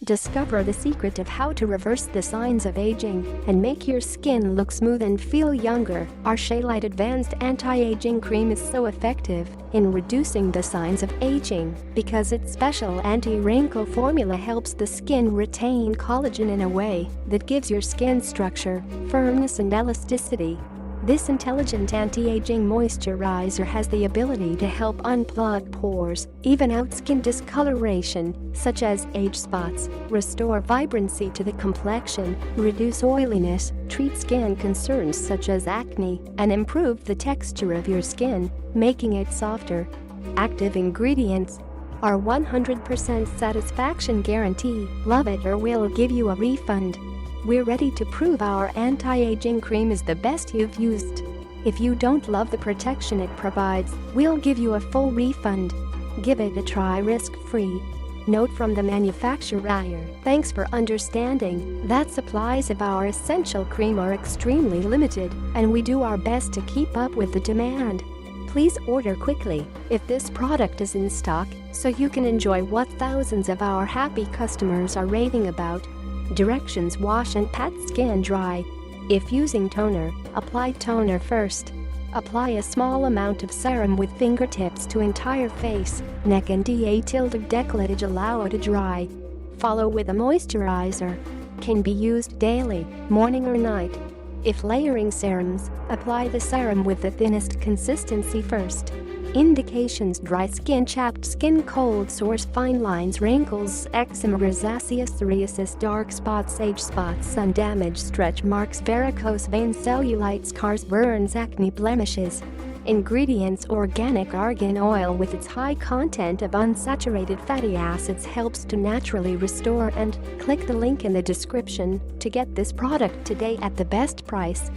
Discover the secret of how to reverse the signs of aging and make your skin look smooth and feel younger. Our Shea Light Advanced Anti-Aging Cream is so effective in reducing the signs of aging because its special anti-wrinkle formula helps the skin retain collagen in a way that gives your skin structure, firmness and elasticity. This intelligent anti-aging moisturizer has the ability to help unplug pores, even out skin discoloration, such as age spots, restore vibrancy to the complexion, reduce oiliness, treat skin concerns such as acne, and improve the texture of your skin, making it softer. Active ingredients. Our 100% satisfaction guarantee. Love it or we'll give you a refund. We're ready to prove our anti-aging cream is the best you've used. If you don't love the protection it provides, we'll give you a full refund. Give it a try risk-free. Note from the manufacturer: thanks for understanding that supplies of our essential cream are extremely limited, and we do our best to keep up with the demand. Please order quickly if this product is in stock so you can enjoy what thousands of our happy customers are raving about. Directions: wash and pat skin dry. If using toner, apply toner first. Apply a small amount of serum with fingertips to entire face, neck and décolletage, allow it to dry. Follow with a moisturizer. Can be used daily, morning or night. If layering serums, apply the serum with the thinnest consistency first. Indications: dry skin, chapped skin, cold sores, fine lines, wrinkles, eczema, rosacea, psoriasis, dark spots, age spots, sun damage, stretch marks, varicose veins, cellulite, scars, burns, acne, blemishes. Ingredients: organic argan oil with its high content of unsaturated fatty acids helps to naturally restore, and click the link in the description to get this product today at the best price.